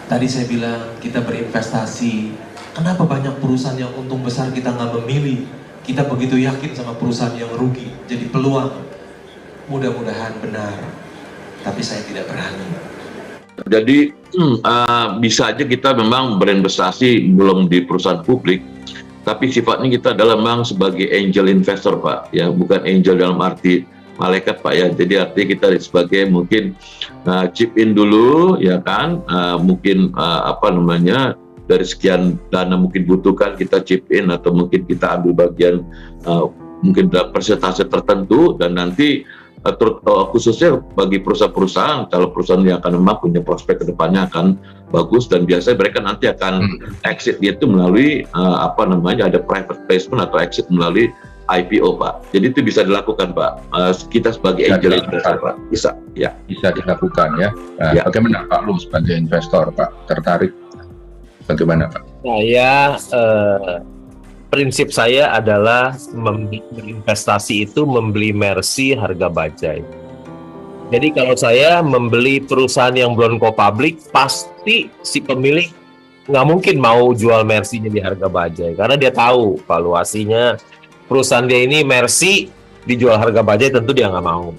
Tadi saya bilang kita berinvestasi. Kenapa banyak perusahaan yang untung besar kita nggak memilih? Kita begitu yakin sama perusahaan yang rugi. Jadi peluang mudah-mudahan benar. Tapi saya tidak berani. Jadi bisa aja kita memang berinvestasi belum di perusahaan publik, tapi sifatnya kita adalah memang sebagai angel investor, Pak, ya, bukan angel dalam arti malaikat, Pak, ya. Jadi artinya kita sebagai mungkin chip in dulu, ya kan, mungkin dari sekian dana mungkin butuhkan kita chip in, atau mungkin kita ambil bagian mungkin dalam persentase tertentu, dan nanti khususnya bagi perusahaan-perusahaan, kalau perusahaan yang akan memang punya prospek kedepannya akan bagus, dan biasanya mereka nanti akan exit itu melalui ada private placement atau exit melalui IPO, Pak. Jadi itu bisa dilakukan, Pak. Kita sebagai angel investor, Pak, bisa dilakukan, ya. Ya. Bagaimana Pak Lu sebagai investor, Pak, tertarik? Bagaimana, Pak? Saya prinsip saya adalah berinvestasi itu membeli Mercy harga bajai. Jadi kalau saya membeli perusahaan yang belum go public, pasti si pemilik nggak mungkin mau jual Mercy-nya di harga bajai, karena dia tahu valuasinya perusahaan dia ini Mercy dijual harga bajai, tentu dia nggak mau.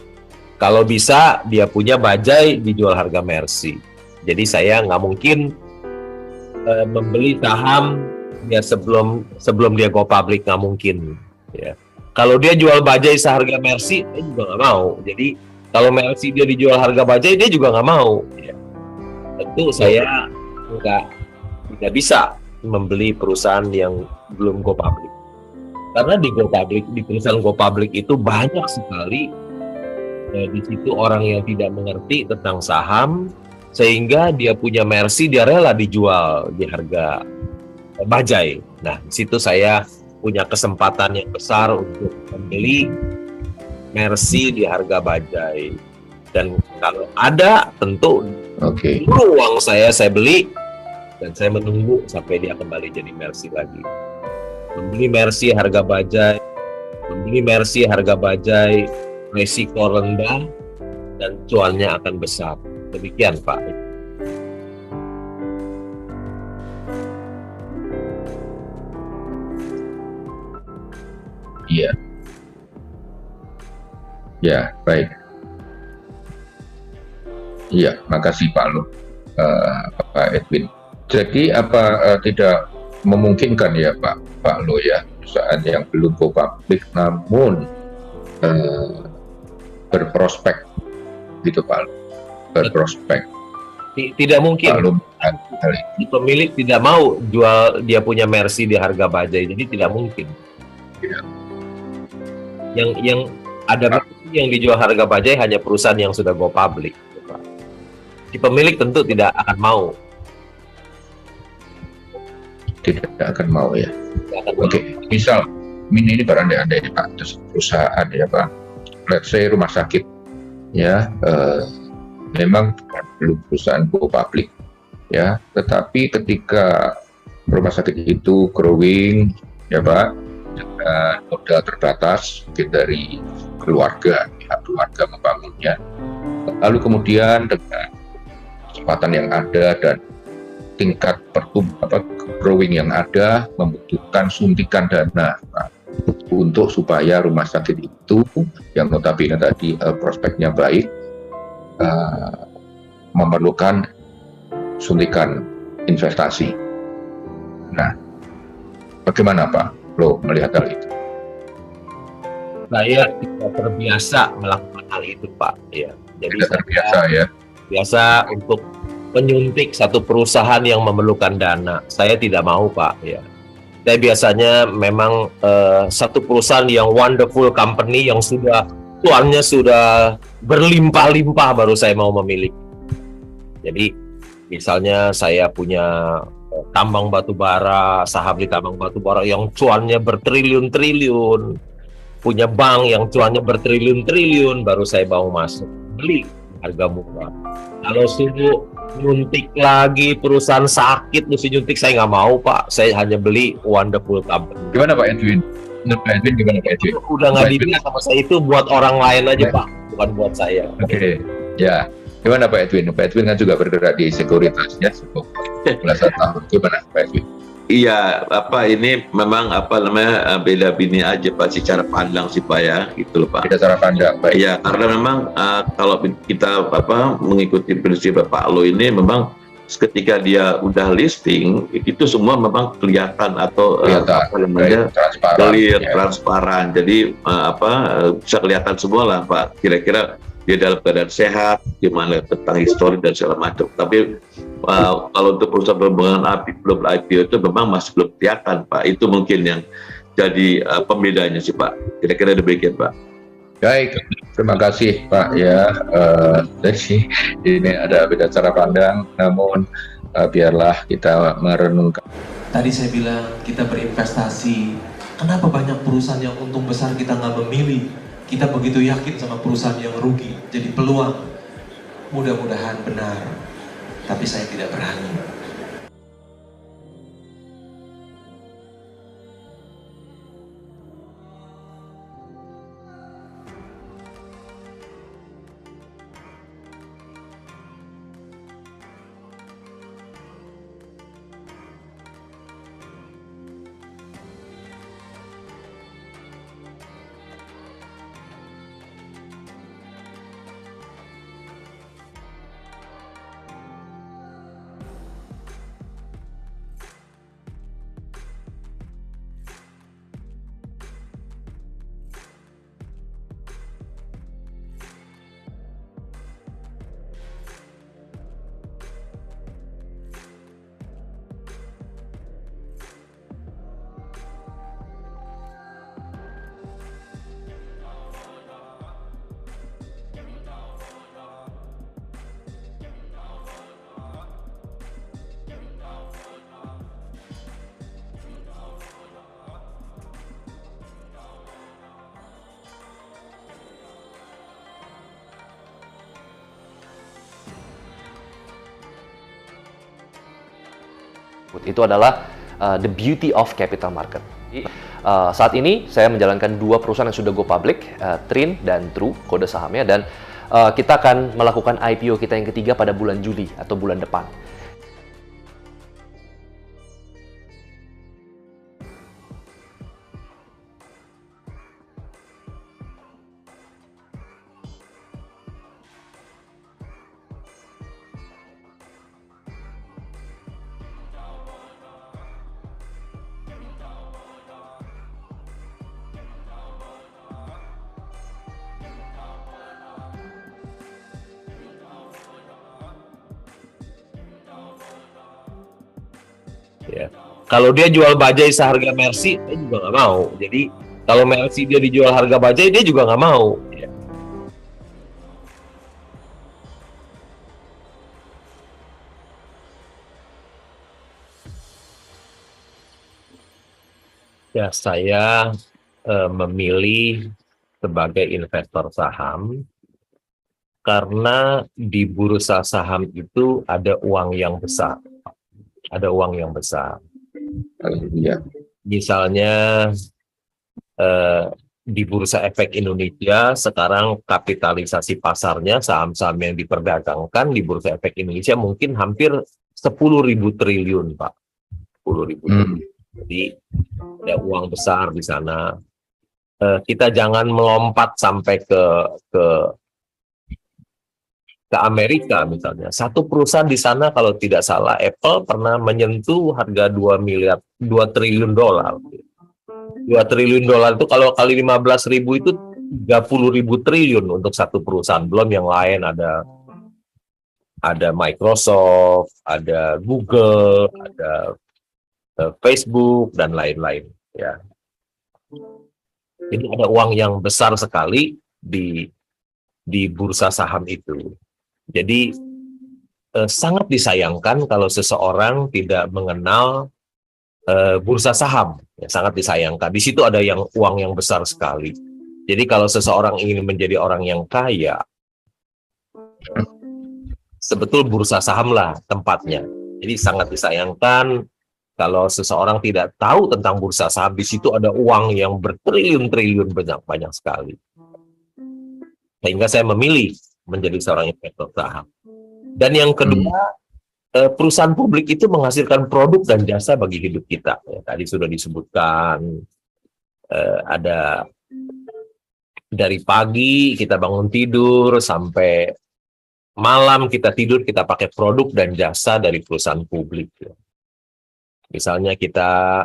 Kalau bisa dia punya bajai dijual harga Mercy. Jadi saya nggak mungkin membeli saham ya sebelum dia go public, nggak mungkin, ya. Kalau dia jual bajai seharga Mercy, dia juga nggak mau. Jadi kalau Mercy dia dijual harga bajai, dia juga nggak mau, ya. Tentu saya tidak bisa membeli perusahaan yang belum go public, karena di perusahaan go public itu banyak sekali di situ orang yang tidak mengerti tentang saham, sehingga dia punya Mercy, dia rela dijual di harga bajai. Nah, di situ saya punya kesempatan yang besar untuk membeli Mercy di harga bajai. Dan kalau ada, tentu dulu uang saya beli, dan saya menunggu sampai dia kembali jadi Mercy lagi. Membeli Mercy harga bajai, resiko rendah, dan cuannya akan besar. Demikian, Pak. Iya. Ya, baik. Iya, makasih Pak Lu, Pak Edwin. Jadi tidak memungkinkan ya Pak Lu, ya, perusahaan yang belum go public namun berprospek, gitu Pak Lu, berprospek. Tidak mungkin. Pak Lu, pemilik tidak mau jual dia punya Mercy di harga bajai, jadi tidak mungkin. Tidak. Yang ada yang dijual harga bajai hanya perusahaan yang sudah go public. Si pemilik tentu tidak akan mau. Tidak akan mau, ya. Oke. Misal ini berandai-andai Pak, terus perusahaan, ya Pak, let's say rumah sakit, ya, memang belum perusahaan go public, ya, tetapi ketika rumah sakit itu growing, ya Pak, dengan modal terbatas mungkin dari keluarga, pihak keluarga membangunnya, lalu kemudian dengan kesempatan yang ada dan tingkat growing yang ada membutuhkan suntikan dana, Pak, untuk supaya rumah sakit itu yang notabene tadi prospeknya baik memerlukan suntikan investasi. Nah, bagaimana Pak Lo melihat hal itu? Saya tidak terbiasa melakukan hal itu, Pak. Ya, jadi tidak terbiasa, ya. Biasa untuk menyuntik satu perusahaan yang memerlukan dana. Saya tidak mau, Pak. Ya, saya biasanya memang satu perusahaan yang wonderful company yang cuannya sudah berlimpah-limpah baru saya mau memiliki. Jadi misalnya saya punya tambang batu bara, saham di tambang batu bara yang cuannya bertriliun-triliun, punya bank yang cuannya bertriliun-triliun, baru saya mau masuk beli harga murah. Kalau suruh nyuntik lagi perusahaan sakit, mesti nyuntik, saya nggak mau, Pak. Saya hanya beli wonderful company. Gimana Pak Edwin? Menurut Pak Edwin gimana Pak Edwin? Udah nggak dibeli sama saya, itu buat orang lain aja, Pak, bukan buat saya. Oke. Ya. Gimana Pak Edwin? Pak Edwin kan juga bergerak di sekuritas, ya, belasan tahun. Gimana Pak Edwin? Iya, ini memang beda bini aja Pak, secara pandang sih Pak ya, gitu loh Pak. Beda cara pandang, baik. Iya, karena memang kalau kita mengikuti prinsip Pak Lo ini, memang ketika dia udah listing itu semua memang kelihatan atau transparan, clear, transparan. Jadi bisa kelihatan semua lah Pak. Kira-kira dia dalam keadaan sehat, gimana tentang histori dan segala macam. Tapi kalau untuk perusahaan belum IPO itu memang masih belum kelihatan Pak. Itu mungkin yang jadi pembedanya sih Pak. Kira-kira demikian Pak. Baik, terima kasih Pak ya. Jadi ini ada beda cara pandang, namun biarlah kita merenungkan. Tadi saya bilang kita berinvestasi. Kenapa banyak perusahaan yang untung besar kita nggak memilih? Kita begitu yakin sama perusahaan yang rugi. Jadi peluang mudah-mudahan benar. Tapi saya tidak berani. Itu adalah the beauty of capital market. Jadi, saat ini saya menjalankan dua perusahaan yang sudah go public, Trin dan True, kode sahamnya, dan kita akan melakukan IPO kita yang ketiga pada bulan Juli atau bulan depan. Ya. Kalau dia jual bajai seharga Mercy, dia juga nggak mau. Jadi kalau Mercy dia dijual harga bajai, dia juga nggak mau. Ya, saya memilih sebagai investor saham karena di bursa saham itu ada uang yang besar. Ada uang yang besar. Iya. Misalnya di Bursa Efek Indonesia sekarang kapitalisasi pasarnya saham-saham yang diperdagangkan di Bursa Efek Indonesia mungkin hampir 10.000 triliun Pak. 10.000 triliun. Jadi ada uang besar di sana. Kita jangan melompat sampai ke Amerika misalnya. Satu perusahaan di sana kalau tidak salah Apple pernah menyentuh harga 2 triliun dolar. 2 triliun dolar itu kalau kali 15.000 itu 30.000 triliun untuk satu perusahaan. Belum yang lain ada Microsoft, ada Google, ada Facebook dan lain-lain ya. Jadi ada uang yang besar sekali di bursa saham itu. Jadi sangat disayangkan kalau seseorang tidak mengenal bursa saham, ya, sangat disayangkan. Di situ ada uang yang besar sekali. Jadi kalau seseorang ingin menjadi orang yang kaya, sebetul bursa saham lah tempatnya. Jadi sangat disayangkan kalau seseorang tidak tahu tentang bursa saham. Di situ ada uang yang bertriliun-triliun banyak sekali. Sehingga saya memilih menjadi seorang investor saham. Dan yang kedua, perusahaan publik itu menghasilkan produk dan jasa bagi hidup kita. Ya, tadi sudah disebutkan, ada dari pagi kita bangun tidur sampai malam kita tidur, kita pakai produk dan jasa dari perusahaan publik. Ya. Misalnya kita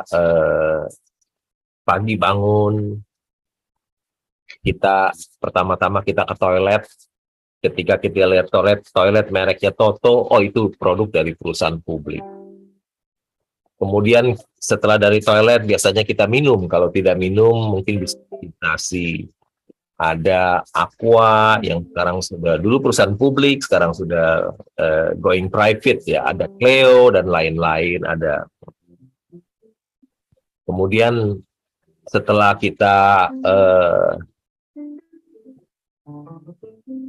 pagi bangun, kita pertama-tama kita ke toilet. Ketika kita lihat toilet mereknya Toto, oh itu produk dari perusahaan publik. Kemudian setelah dari toilet biasanya kita minum. Kalau tidak minum mungkin bisa nasi. Ada Aqua yang sekarang sudah dulu perusahaan publik, sekarang sudah going private ya. Ada Cleo dan lain-lain. Ada. Kemudian setelah kita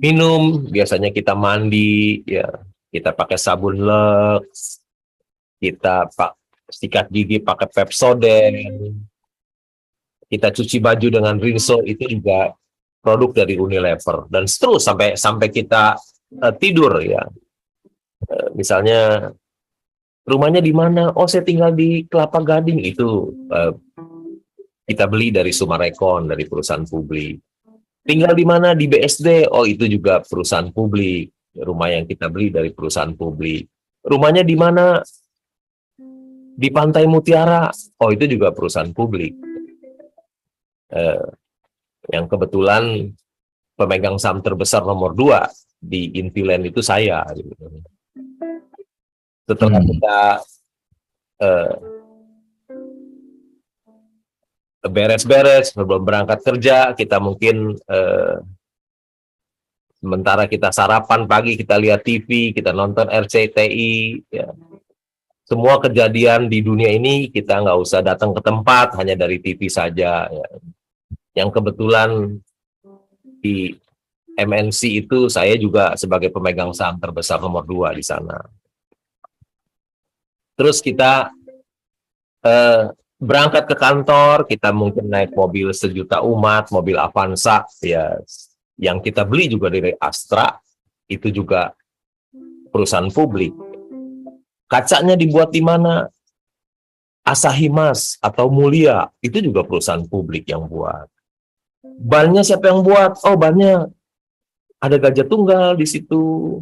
minum, biasanya kita mandi, ya kita pakai sabun Lux, kita sikat gigi pakai Pepsodent, kita cuci baju dengan Rinso, itu juga produk dari Unilever, dan seterus sampai kita tidur ya. Misalnya rumahnya di mana? Oh, saya tinggal di Kelapa Gading, itu kita beli dari Sumarekon, dari perusahaan publik. Tinggal di mana? Di BSD. Oh, itu juga perusahaan publik. Rumah yang kita beli dari perusahaan publik. Rumahnya di mana? Di Pantai Mutiara. Oh, itu juga perusahaan publik. Yang kebetulan pemegang saham terbesar nomor 2 di Intiland itu saya. Setelah kita beres-beres, sebelum berangkat kerja, kita mungkin sementara kita sarapan pagi, kita lihat TV, kita nonton RCTI, ya. Semua kejadian di dunia ini kita nggak usah datang ke tempat, hanya dari TV saja. Ya. Yang kebetulan di MNC itu saya juga sebagai pemegang saham terbesar nomor 2 di sana. Terus kita berangkat ke kantor, kita mungkin naik mobil sejuta umat, mobil Avanza, ya, yang kita beli juga dari Astra, itu juga perusahaan publik. Kacanya dibuat di mana? Asahi Mas atau Mulia, itu juga perusahaan publik yang buat. Bannya siapa yang buat? Oh, bannya ada Gajah Tunggal di situ.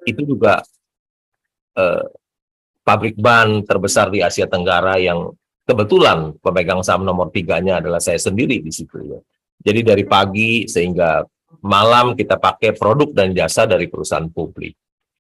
Itu juga pabrik ban terbesar di Asia Tenggara yang kebetulan pemegang saham nomor 3-nya adalah saya sendiri di situ ya. Jadi dari pagi sehingga malam kita pakai produk dan jasa dari perusahaan publik.